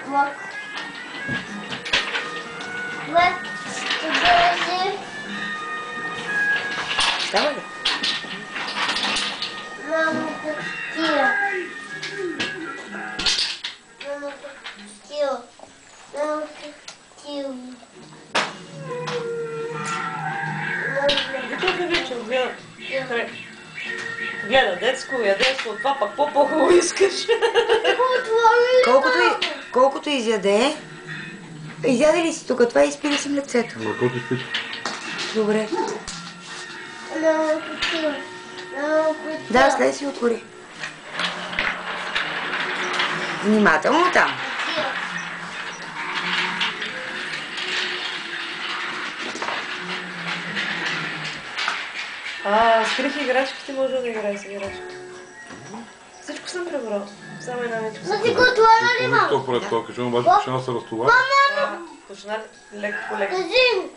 Влак. Влак. Ще Става ли? Мамо, тия. Мамо, тия. Мамо, тия. Вика приличам, гледа. Гледа, детско, ядеско, от това пък по-хубаво искаш. Колкото изяде, изяде ли си тук това и изпи ли си млекцето? Млекото изпи. Добре. Мамо, тия. Мамо, Да, след си отвори. Внимателно там. Скрих играчките, може да играе с играчките. Всичко съм пребрал. Само една нечко съм. Но ти го отворя ли, мамо? Защо пред това? Кажи, обаче почина да се разтовари. Почна леко по леко. Кажи им.